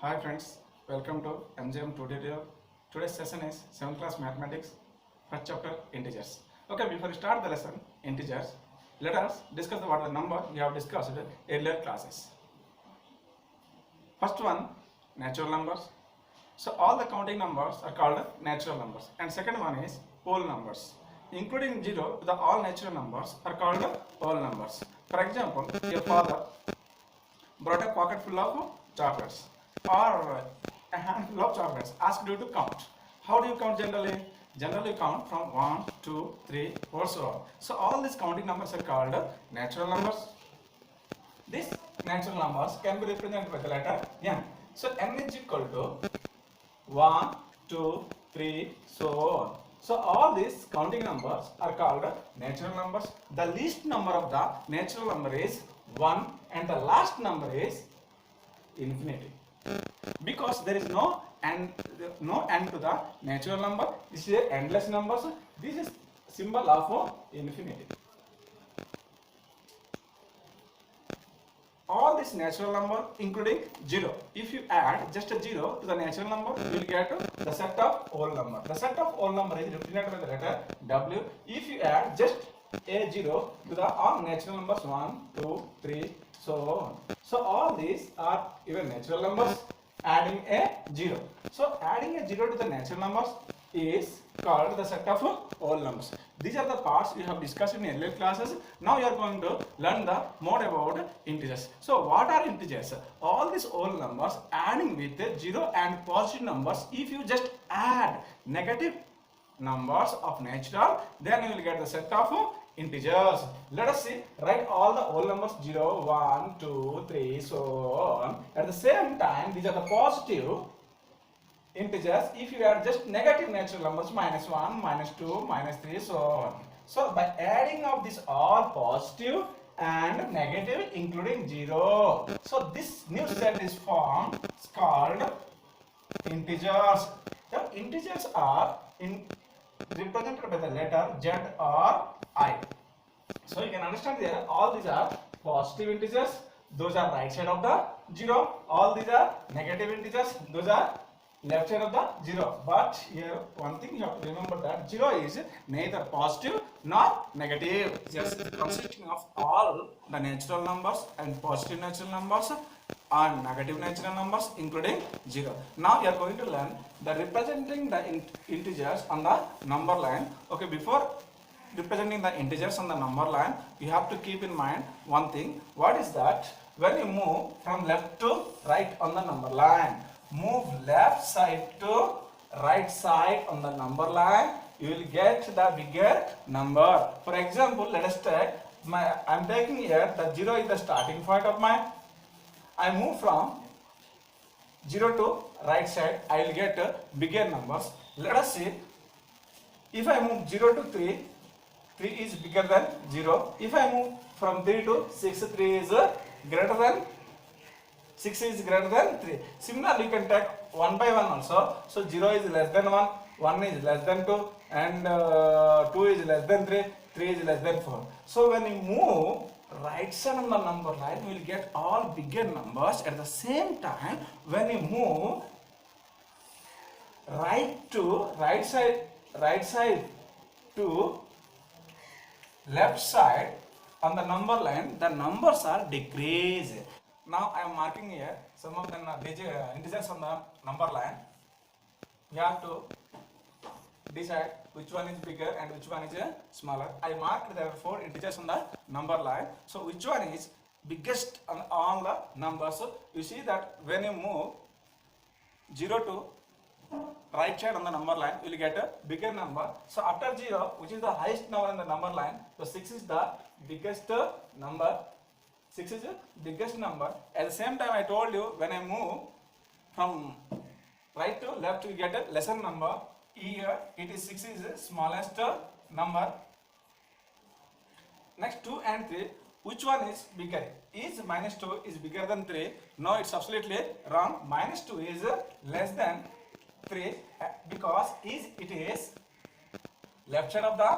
Hi friends, welcome to MGM tutorial. Today's session is 7th class mathematics, first chapter integers. Okay, before we start the lesson integers, let us discuss what the number we have discussed in earlier classes. First one, natural numbers. So all the counting numbers are called natural numbers. And second one is whole numbers. Including 0, the all natural numbers are called whole numbers. For example, your father brought a pocket full of chocolates or a handful of chocolates, asked you to count. How do you count generally? Generally count from 1, 2, 3, 4, so on. So all these counting numbers are called natural numbers. These natural numbers can be represented by the letter n. So n is equal to 1, 2, 3, so on. So all these counting numbers are called natural numbers. The least number of the natural number is 1 and the last number is infinity. Because there is no end to the natural number. This is a endless numbers. This is symbol of infinity. All this natural number including 0. If you add just a 0 to the natural number, you will get the set of whole number. The set of whole number is represented by the letter W. If you add just a 0 to the all natural numbers 1, 2, 3, so on. So all these are even natural numbers adding a 0. So adding a 0 to the natural numbers is called the set of whole numbers. These are the parts we have discussed in earlier classes. Now you are going to learn the more about integers. So what are integers? All these whole numbers adding with 0 and positive numbers. If you just add negative numbers of natural, then you will get the set of integers. Let us see, write all the whole numbers 0, 1, 2, 3, so on. At the same time, these are the positive integers. If you add just negative natural numbers, -1, -2, -3, so on. So by adding of this all positive and negative including 0, so this new set is formed. It's called integers. The integers are represented by the letter Z or I. So you can understand there all these are positive integers, those are right side of the 0. All these are negative integers, those are left side of the 0. But here one thing you have to remember, that 0 is neither positive nor negative. Just consisting of all the natural numbers and positive natural numbers and negative natural numbers including 0. Now you are going to learn the representing the integers on the number line. Okay, before representing the integers on the number line, you have to keep in mind one thing. What is that? When you move from left to right on the number line, move left side to right side on the number line, you will get the bigger number. For example, let us take I am taking here the 0 is the starting point of my. I move from 0 to right side, I will get bigger numbers. Let us see. If I move 0 to 3, 3 is bigger than 0. If I move from 3 to 6, 3 is greater than 6 is greater than 3. Similarly, you can take 1 by 1 also. So 0 is less than 1, 1 is less than 2, and 2 is less than 3, 3 is less than 4. So when you move right side on the number line, you will get all bigger numbers. At the same time, when you move right side to left side on the number line, the numbers are decreased. Now I am marking here some of the integers on the number line. You have to decide which one is bigger and which one is smaller. I marked there are 4 integers on the number line. So which one is biggest on all the numbers? So you see that when you move 0 to right side on the number line, you will get a bigger number. So after 0, which is the highest number in the number line, so 6 is the biggest number. 6 is the biggest number. At the same time, I told you when I move from right to left, you get a lesser number. Here it is 6 is the smallest number. Next 2 and 3, which one is bigger? Is -2 is bigger than 3? No, it's absolutely wrong. -2 is less than 3 because it is left side of the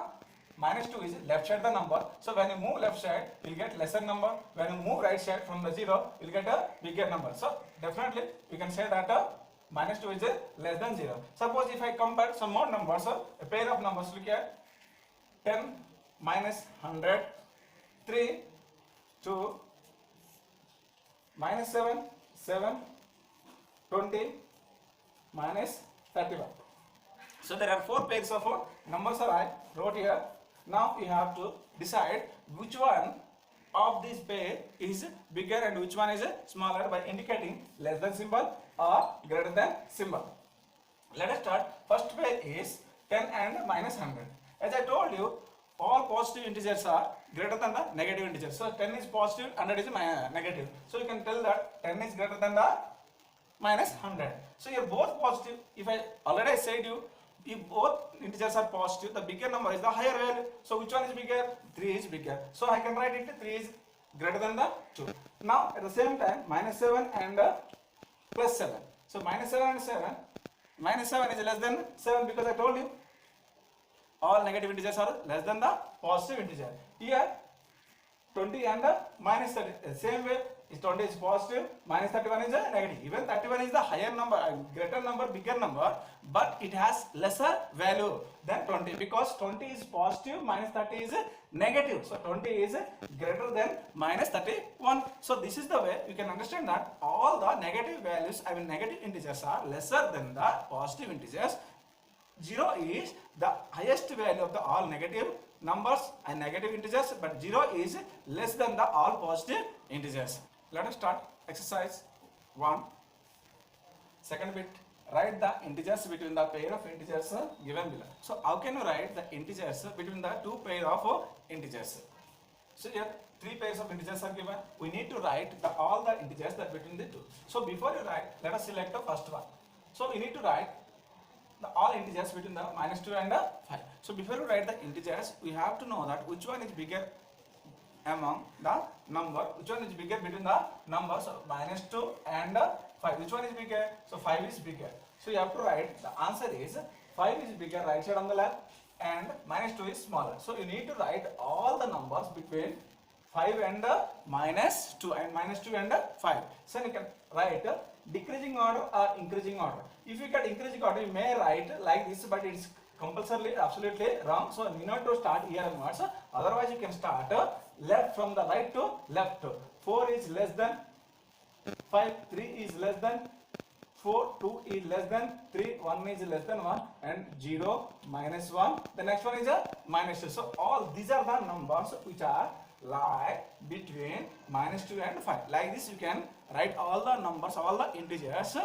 minus 2 is left side the number. So when you move left side, you'll get lesser number. When you move right side from the 0, you'll get a bigger number. So definitely we can say that minus 2 is less than 0. Suppose if I compare some more numbers, a pair of numbers, look at 10 minus 100, 3, 2, minus 7, 7, 20, minus 31. So there are 4 pairs of numbers I wrote here. Now you have to decide which one of these pair is bigger and which one is smaller by indicating less than symbol or greater than symbol. Let us start. First pair is 10 and minus 100. As I told you, all positive integers are greater than the negative integers. So 10 is positive, 100 is negative. So you can tell that 10 is greater than the minus 100. So here both positive. If I already said you, if both integers are positive, the bigger number is the higher value. So which one is bigger? 3 is bigger. So I can write it 3 is greater than the 2. Now at the same time, minus 7 and plus 7. So minus 7 and 7. Minus 7 is less than 7 because I told you all negative integers are less than the positive integer. Here 20 and minus 30. Same way, 20 is positive, minus 31 is a negative. Even 31 is the higher number, greater number, bigger number, but it has lesser value than 20 because 20 is positive, minus 30 is negative. So 20 is greater than minus 31. So this is the way you can understand that all the negative values, negative integers are lesser than the positive integers. 0 is the highest value of the all negative numbers and negative integers, but 0 is less than the all positive integers. Let us start exercise 1. Second bit, write the integers between the pair of integers given below. So how can you write the integers between the two pair of integers? So here 3 pairs of integers are given. We need to write all the integers that between the two. So before you write, let us select the first one. So we need to write all integers between the minus 2 and 5. So before you write the integers, we have to know that which one is bigger among the number, which one is bigger between the numbers of minus 2 and 5. Which one is bigger? So 5 is bigger. So you have to write the answer is 5 is bigger right side on the left and minus 2 is smaller. So you need to write all the numbers between 5 and minus 2 and minus 2 and 5. So you can write decreasing order or increasing order. If you get increasing order, you may write like this, but it's compulsorily absolutely wrong. So you need to start here onwards. Otherwise, you can start left from the right to left. 4 is less than 5, 3 is less than 4, 2 is less than 3, 1 is less than 1, and 0, minus 1. The next one is a minus 2. So all these are the numbers which are lie between minus 2 and 5. Like this, you can write all the numbers, all the integers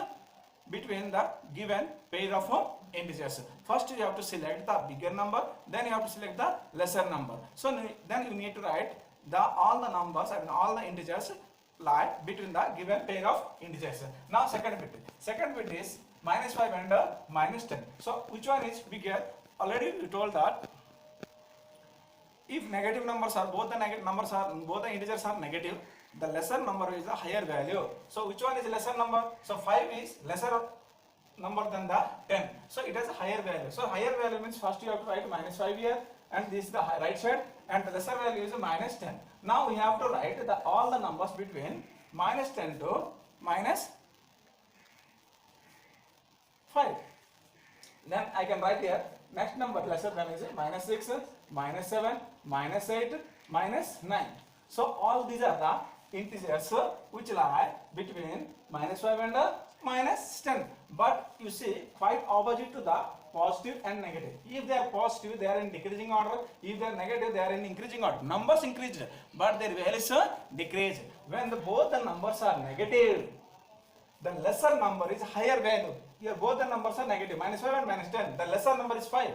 between the given pair of integers. First you have to select the bigger number, then you have to select the lesser number. So then you need to write all the numbers and all the integers lie between the given pair of integers. Now second bit is minus 5 and minus 10. So which one is bigger? Already we told that if negative numbers are both the integers are negative, the lesser number is the higher value. So which one is lesser number? So 5 is lesser number than the 10. So it has a higher value. So higher value means first you have to write minus 5 here, and this is the right side, and the lesser value is minus 10. Now we have to write all the numbers between minus 10 to minus 5. Then I can write here next number lesser than is minus 6, minus 7, minus 8, minus 9. So all these are the integers which lie between minus 5 and minus 10. But you see, quite opposite to the positive and negative. If they are positive, they are in decreasing order. If they are negative, they are in increasing order. Numbers increased, but their values decreased. When both the numbers are negative, the lesser number is higher value. Here both the numbers are negative, minus 5 and minus 10. The lesser number is 5,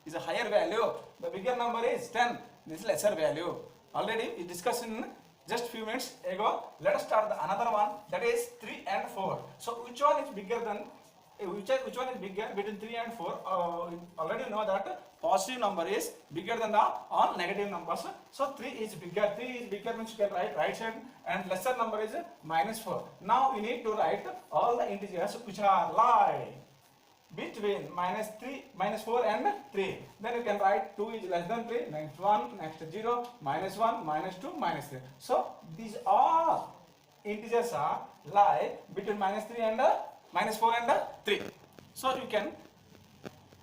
is a higher value. The bigger number is 10, this is lesser value. Already we discussed in just few minutes ago. Let us start another one, that is 3 and 4. So which one is bigger than, which one is bigger between 3 and 4? Already know that positive number is bigger than the all negative numbers. So 3 is bigger. 3 is bigger means you can write right side, and lesser number is minus 4. Now you need to write all the integers which are lie between minus 4 and 3. Then you can write 2 is less than 3, next 1, next 0, minus 1, minus 2, minus 3. So these all integers are lie between minus 3 and minus 4 and 3. So you can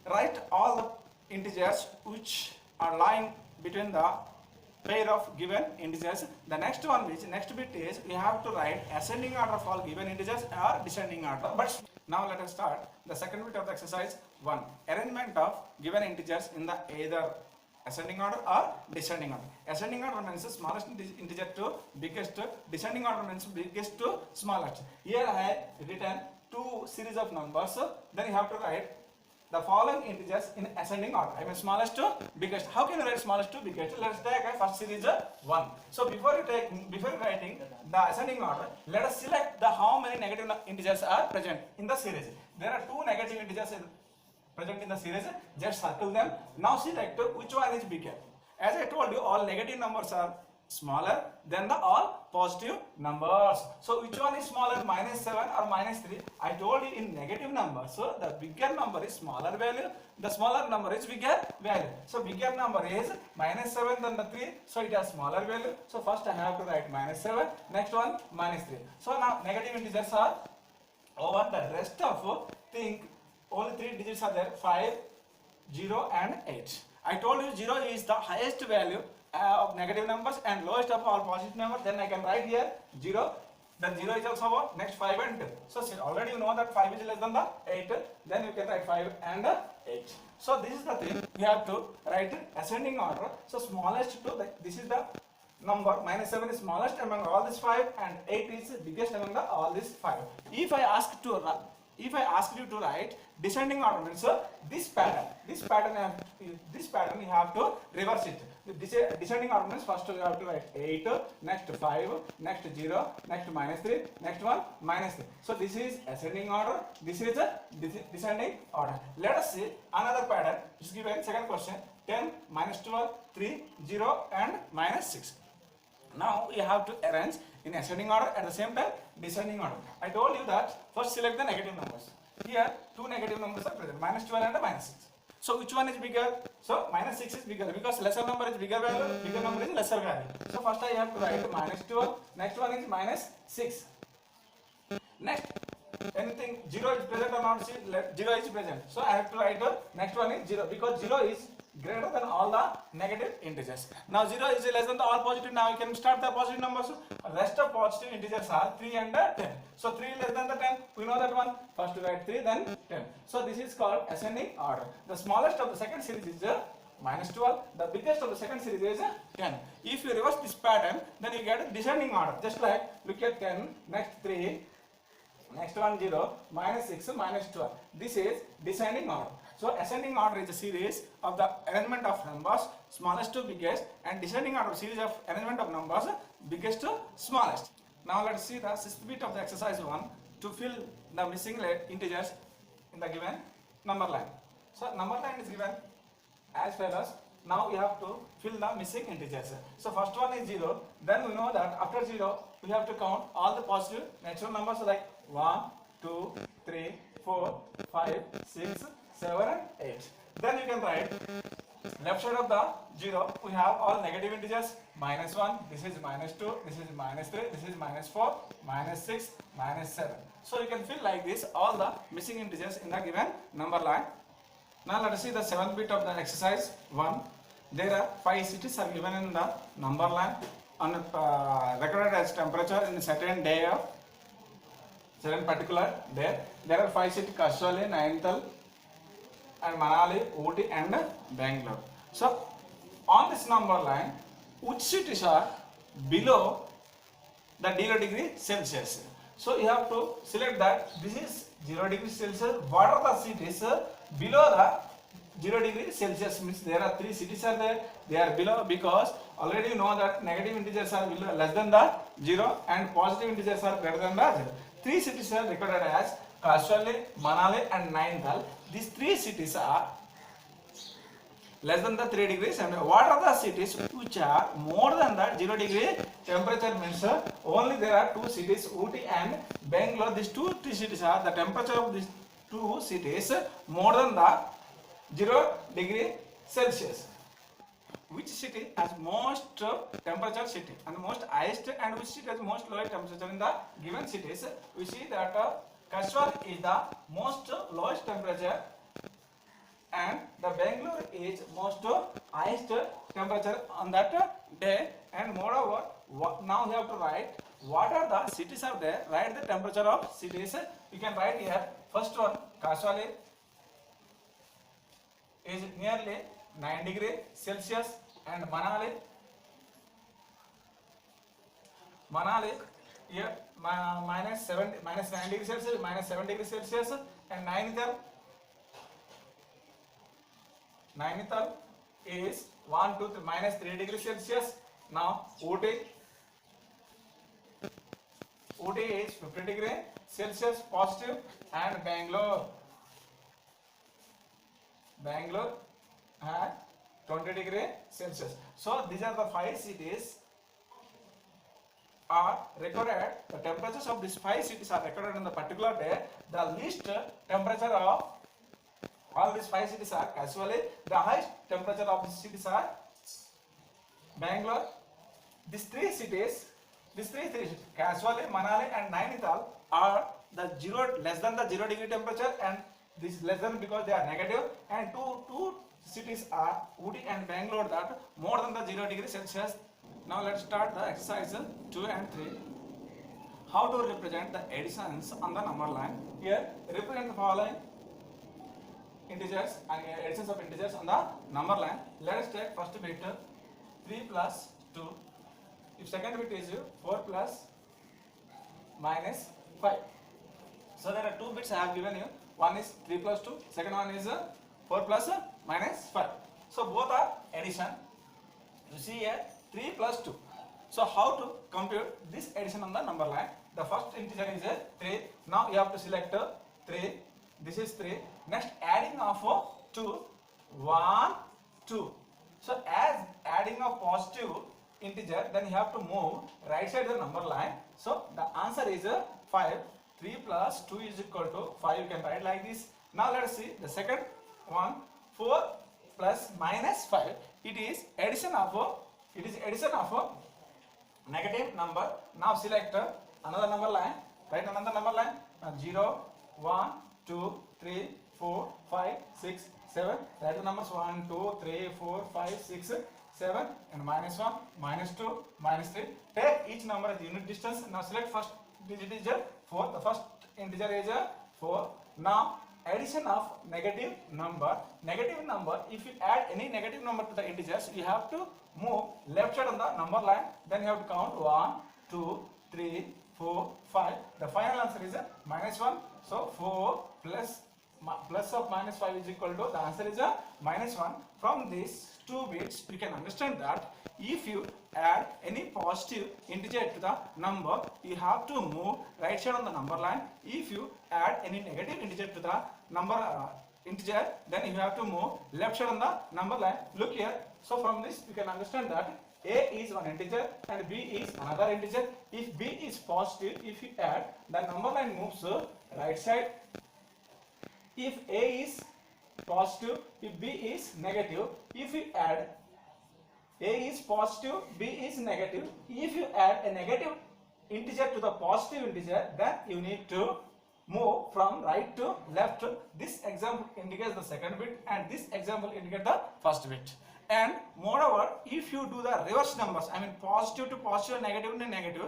write all the integers which are lying between the pair of given integers. The next bit is we have to write ascending order of all given integers or descending order. But now let us start the second bit of the exercise 1. Arrangement of given integers in the either ascending order or descending order. Ascending order means smallest integer to biggest. Descending order means biggest to smallest. Here I have written two series of numbers. Then you have to write the following integers in ascending order. I mean smallest to biggest. How can you write smallest to biggest? Let's take a first series 1. So before writing the ascending order, let us select the how many negative integers are present in the series. There are two negative integers present in the series. Just circle them. Now select which one is bigger. As I told you, all negative numbers are smaller than the all positive numbers. So which one is smaller, minus 7 or minus 3? I told you in negative numbers. So the bigger number is smaller value, the smaller number is bigger value. So bigger number is minus 7 than the 3, so it has smaller value. So first I have to write minus 7, next one minus 3. So now negative integers are over. The rest of think only 3 digits are there, 5, 0 and 8. I told you 0 is the highest value of negative numbers and lowest of all positive numbers. Then I can write here 0. Then 0 is also what? Next 5 and 2. So already you know that 5 is less than the 8. Then you can write 5 and 8. So this is the thing we have to write in ascending order. So smallest to this is the number. Minus 7 is smallest among all these 5 and 8 is biggest among all these 5. If I ask you to write descending order means this pattern you have to reverse it. Descending order means first you have to write 8, next 5, next 0, next minus 3, next one minus 3. So this is ascending order, this is a descending order. Let us see another pattern. Is given second question 10, minus 12, 3, 0 and minus 6. Now we have to arrange in ascending order at the same time descending order. I told you that first select the negative numbers. Here two negative numbers are present, minus 12 and minus 6. So which one is bigger? So minus 6 is bigger because lesser number is bigger value, bigger number is lesser value. So first I have to write minus 12, next one is minus 6. Next, anything 0 is present or not? See, 0 is present. So I have to write next one is 0 because 0 is greater than all the negative integers. Now 0 is less than the all positive. Now you can start the positive numbers. Rest of positive integers are 3 and 10. So 3 less than the 10. We know that one. First we write 3, then 10. So this is called ascending order. The smallest of the second series is minus 12. The biggest of the second series is 10. If you reverse this pattern, then you get descending order. Just like look at 10, next 3, next one 0, minus 6, minus 12. This is descending order. So ascending order is a series of the arrangement of numbers smallest to biggest, and descending order series of arrangement of numbers biggest to smallest. Now let's see the sixth bit of the exercise 1 to fill the missing integers in the given number line. So number line is given as follows. Now we have to fill the missing integers. So first one is 0. Then we know that after 0 we have to count all the positive natural numbers like 1, 2, 3, 4, 5, 6, 7 and 8. Then you can write left side of the 0 we have all negative integers, minus 1, this is minus 2, this is minus 3, this is minus 4, minus 6, minus 7. So you can fill like this all the missing integers in the given number line. Now let us see the seventh bit of the exercise 1. There are 5 cities are given in the number line on recorded as temperature in a certain day of certain particular day. There are 5 cities: Kasoli, Nainital and Manali, Ooty and Bangalore. So on this number line, which cities are below the 0 degree Celsius? So you have to select that this is 0 degree Celsius. What are the cities below the 0 degree Celsius? Means there are 3 cities are there. They are below because already you know that negative integers are below, less than the 0 and positive integers are greater than the 0. 3 cities are recorded as Kasoli, Manali and Nainital. These 3 cities are less than the 3 degrees. And what are the cities which are more than the 0 degree temperature? Means only there are 2 cities, Ooty and Bangalore. These 2 cities are the temperature of these two cities more than the 0 degree Celsius. Which city has most temperature city and most highest, and which city has most lowest temperature in the given cities? We see that Kashwar is the most lowest temperature and the Bangalore is most highest temperature on that day. And moreover, now you have to write what are the cities are there. Write the temperature of cities. You can write here. First one, Kaswali is nearly 9 degree Celsius, and Manali here minus 9 degree Celsius, minus 7 degree Celsius, and Nainital is 1, 2, 3, minus 3 degree Celsius. Now Ooty is 50 degree Celsius positive, and Bangalore at 20 degree Celsius. So these are the 5 cities are recorded. The temperatures of these 5 cities are recorded in the particular day. The least temperature of all these 5 cities are Kaswali. The highest temperature of these cities are Bangalore. These three cities, Kaswali, Manali, and Nainital, are the less than the 0 degree temperature, and this is less than because they are negative. And two cities are Ooty and Bangalore that more than the 0 degree Celsius. Now let's start the exercise 2 and 3. How to represent the additions on the number line? Here, represent the following integers and additions of integers on the number line. Let us take first bit 3 plus 2. If second bit is 4 plus minus 5. So there are 2 bits I have given you. One is 3 plus 2. Second one is 4 plus minus 5. So both are addition. You see here 3 plus 2. So how to compute this addition on the number line? The first integer is 3. Now you have to select 3. This is 3. Next adding of 2. 1, 2. So as adding of positive integer, then you have to move right side of the number line. So the answer is 5. 3 plus 2 is equal to 5. You can write like this. Now let us see the second one. 4 plus minus 5. It is addition of negative number. Now select another number line. Write another number line. 0, 1, 2, 3, 4, 5, 6, 7. Write the numbers 1, 2, 3, 4, 5, 6, 7, and minus 1, minus 2, minus 3. Take each number as unit distance. Now select first digit is 4. The first integer is 4. Now addition of negative number. Negative number, if you add any negative number to the integers, you have to move left side on the number line. Then you have to count 1, 2, 3, 4, 5. The final answer is minus 1. So 4 plus of minus 5 is equal to, the answer is minus 1. From these 2 bits, you can understand that if you add any positive integer to the number, you have to move right side on the number line. If you add any negative integer to the number integer, then you have to move left side on the number line. Look here. So from this, you can understand that a is one integer and b is another integer. If b is positive, if you add, the number line moves right side. If a is positive, if b is negative, if you add, a is positive, b is negative. If you add a negative integer to the positive integer, then you need to move from right to left. This example indicates the second bit and this example indicates the first bit. And moreover, if you do the reverse numbers, I mean positive to positive, negative to negative,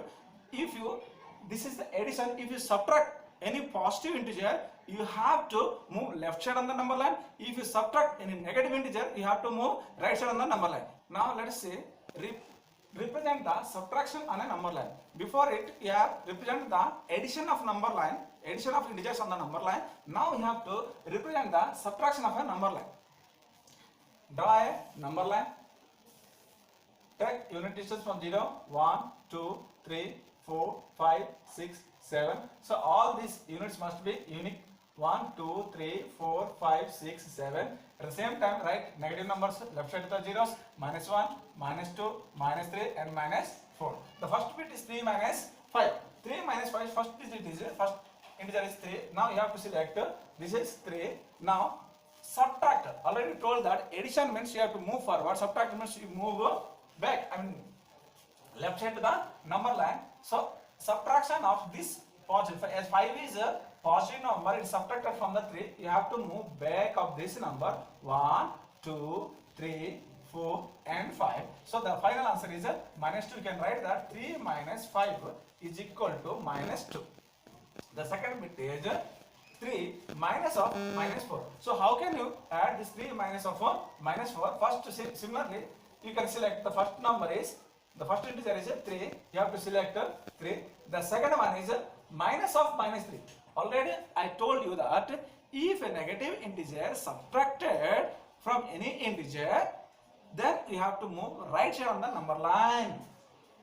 this is the addition. If you subtract any positive integer, you have to move left side on the number line. If you subtract any negative integer, you have to move right side on the number line. Now let us say represent the subtraction on a number line. Before it, you have represent the addition of number line, addition of integers on the number line. Now you have to represent the subtraction of a number line. Draw a number line. Take unit distance from 0, 1, 2, 3, 4, 5, 6, 7. So all these units must be unique. 1, 2, 3, 4, 5, 6, 7. At the same time, write negative numbers left side to the zeros. Minus 1, minus 2, minus 3, and minus 4. The first bit is 3 minus 5. 3 minus 5, first digit is first integer is 3. Now you have to select this is 3. Now subtract. Already told that addition means you have to move forward. Subtract means you move back. I mean left hand to the number line. So subtraction of this positive, as 5 is a positive number, it is subtracted from the 3. You have to move back of this number 1, 2, 3, 4 and 5. So the final answer is minus 2. You can write that 3 minus 5 is equal to minus 2. The second bit is 3 minus of minus 4. So how can you add this 3 minus of minus 4? First, similarly, you can select the first number is, the first integer is 3. You have to select 3. The second one is minus of minus 3. Already I told you that if a negative integer subtracted from any integer, then you have to move right side on the number line.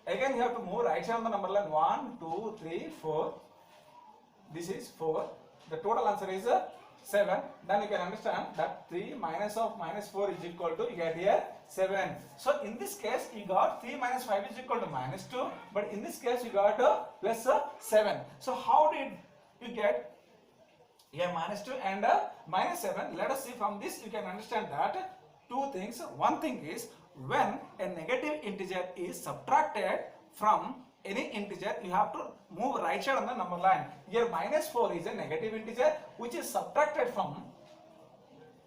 Again you have to move right side on the number line. 1, 2, 3, 4. This is 4. The total answer is 7. Then you can understand that 3 minus of minus 4 is equal to, you get here 7. So in this case you got 3 minus 5 is equal to minus 2. But in this case you got plus 7. So how did you get here minus 2 and minus 7? Let us see from this you can understand that two things. One thing is, when a negative integer is subtracted from any integer, you have to move right side on the number line. Here minus 4 is a negative integer which is subtracted from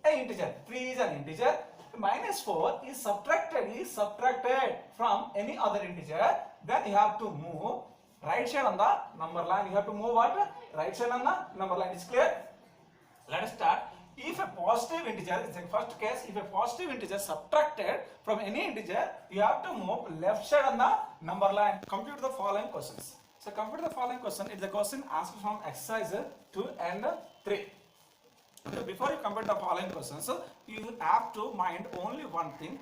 an integer. 3 is an integer. Minus 4 is subtracted from any other integer. Then you have to move right side on the number line. You have to move what? Right side on the number line. Is clear? Let us start. If a positive integer, in the first case, if a positive integer subtracted from any integer, you have to move left side on the number line. Compute the following questions. So compute the following question. It's the question asked from exercise 2 and 3. So before you compute the following questions, you have to mind only one thing.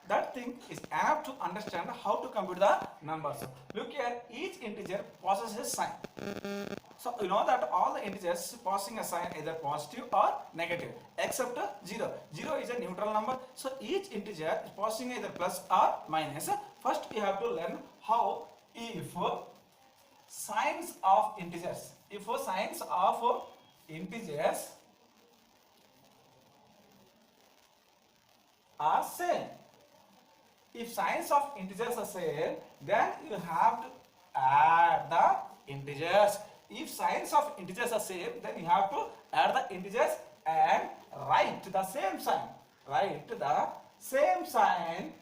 That thing is enough to understand how to compute the numbers. Look here, each integer possesses sign. So you know that all the integers possessing a sign either positive or negative, except 0. 0 is a neutral number. So each integer is possessing either plus or minus. First you have to learn how if signs of integers, are same. If signs of integers are same, then you have to add the integers. If signs of integers are same, then you have to add the integers and write the same sign. Write the same sign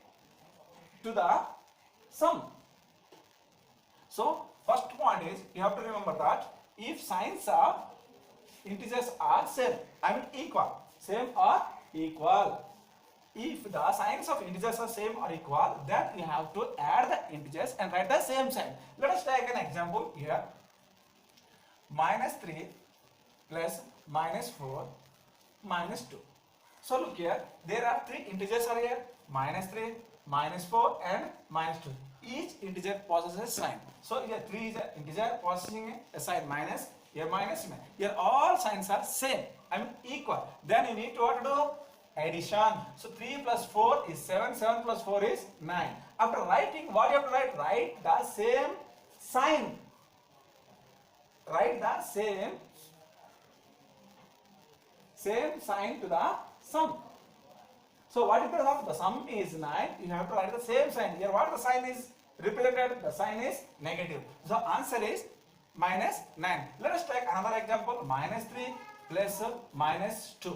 to the sum. So first point is, you have to remember that if signs of integers are same, I mean equal, same or equal. If the signs of integers are same or equal, then you have to add the integers and write the same sign. Let us take an example here. Minus 3 plus minus 4 minus 2. So look here, there are 3 integers are here, minus 3, minus 4 and minus 2. Each integer possesses a sign. So here 3 is an integer possessing a sign minus, here minus, here all signs are same, I mean equal. Then you need to what to do? Addition. So 3 plus 4 is 7, 7 plus 4 is 9. After writing, what you have to write? Write the same sign. Write the same sign to the sum. So what is the sum is 9. You have to write the same sign. Here what the sign is represented? The sign is negative. So answer is minus 9. Let us take another example. Minus 3 plus minus 2.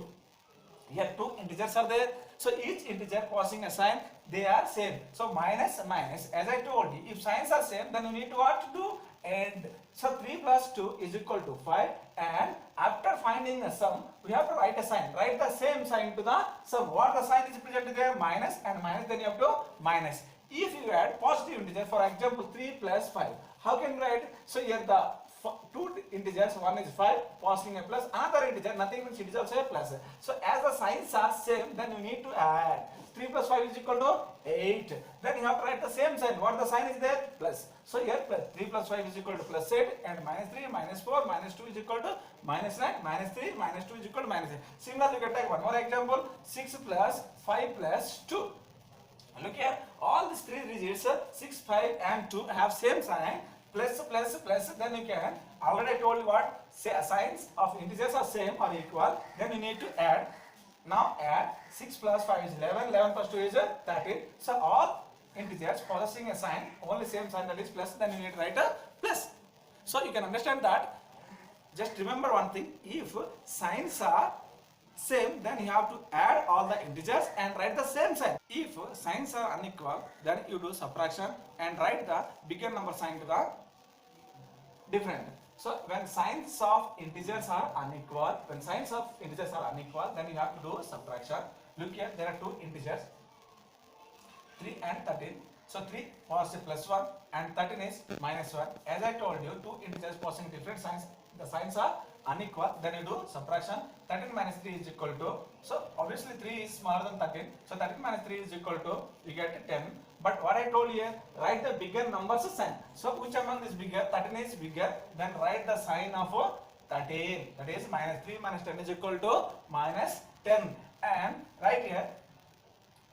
Here 2 integers are there. So each integer possessing a sign, they are same. So minus minus, as I told you, if signs are same, then you need to what to do? And so 3 plus 2 is equal to 5. And after finding the sum, we have to write a sign. Write the same sign to the sum. What the sign is presented there? Minus and minus, then you have to minus. If you add positive integer, for example 3 plus 5, how can you write? So here the 2 integers, one is 5, possessing a plus, another integer, nothing means it is also a plus. So as the signs are same, then you need to add. 3 plus 5 is equal to 8. Then you have to write the same sign. What the sign is there? Plus. So here plus 3 plus 5 is equal to plus 8 and minus 3, minus 4, minus 2 is equal to minus 9, minus 3, minus 2 is equal to minus 8. Similarly, you can take one more example. 6 plus 5 plus 2. Look here, all these 3 digits, 6, 5 and 2 have same sign. Plus, plus, plus, then you can, already I told you what, signs of integers are same or equal, then you need to add. Now add 6 plus 5 is 11, 11 plus 2 is 13. So all integers possessing a sign, only same sign, that is plus, then you need to write a plus. So you can understand that. Just remember one thing, if signs are same, then you have to add all the integers and write the same sign. If signs are unequal, then you do subtraction and write the bigger number sign to the different. So when signs of integers are unequal, then you have to do subtraction. Look here, there are two integers, 3 and 13. So 3 possesses plus 1 and 13 is minus 1. As I told you, two integers possessing different signs, the signs are unequal, then you do subtraction. 13 minus 3 is equal to, so obviously 3 is smaller than 13, so 13 minus 3 is equal to, you get 10. But what I told you here, write the bigger numbers sign. So which among is bigger? 13 is bigger, then write the sign of 13, that is minus 3 minus 10 is equal to minus 10. And right here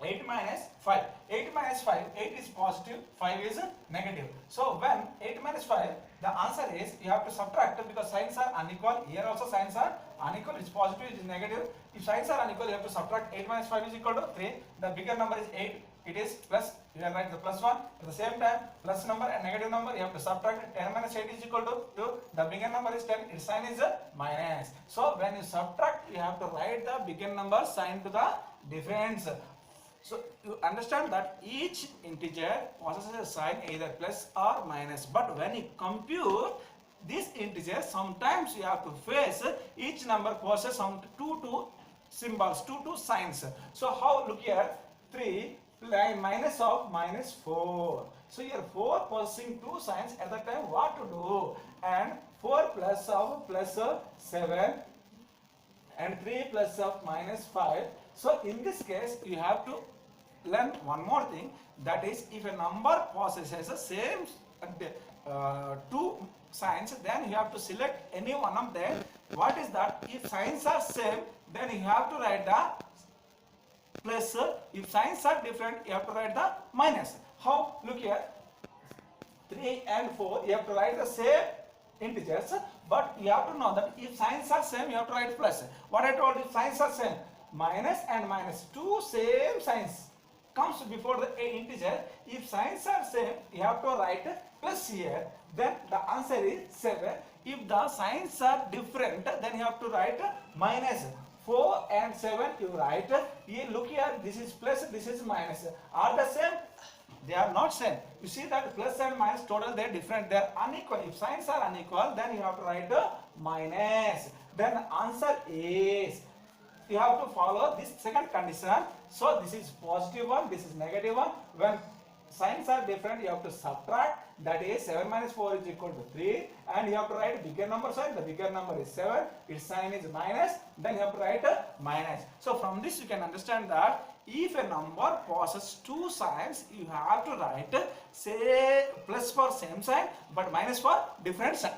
8 minus 5. 8 minus 5, 8 is positive, 5 is negative. So when 8 minus 5, the answer is you have to subtract because signs are unequal. Here also signs are unequal, it's positive, it is negative. If signs are unequal, you have to subtract. 8 minus 5 is equal to 3. The bigger number is 8, it is plus, you can write the plus 1. At the same time, plus number and negative number, you have to subtract. 10 minus 8 is equal to 2. The bigger number is 10, its sign is minus. So when you subtract, you have to write the bigger number sign to the difference. So you understand that each integer possesses a sign either plus or minus. But when you compute this integer, sometimes you have to face each number possesses some two symbols, two signs. So how? Look here, 3 minus of minus 4. So here 4 possessing two signs at that time, what to do? And 4 plus of plus 7 and 3 plus of minus 5. So in this case, you have to learn one more thing, that is if a number possesses the same two signs, then you have to select any one of them. What is that? If signs are same, then you have to write the plus. If signs are different, you have to write the minus. How? Look here, 3 and 4, you have to write the same integers, but you have to know that if signs are same, you have to write plus. What I told you, signs are same, minus and minus, two same signs comes before the integer. If signs are same, you have to write plus here, then the answer is 7. If the signs are different, then you have to write minus. 4 and 7 you write here. Look here, this is plus, this is minus. Are the same? They are not same. You see that plus and minus total, they are different, they are unequal. If signs are unequal, then you have to write minus. Then answer is, you have to follow this second condition. So this is positive one, this is negative one. When signs are different, you have to subtract. That is 7 minus 4 is equal to 3. And you have to write bigger number sign. The bigger number is 7. Its sign is minus. Then you have to write a minus. So from this you can understand that if a number possesses two signs, you have to write say plus for same sign but minus for different sign.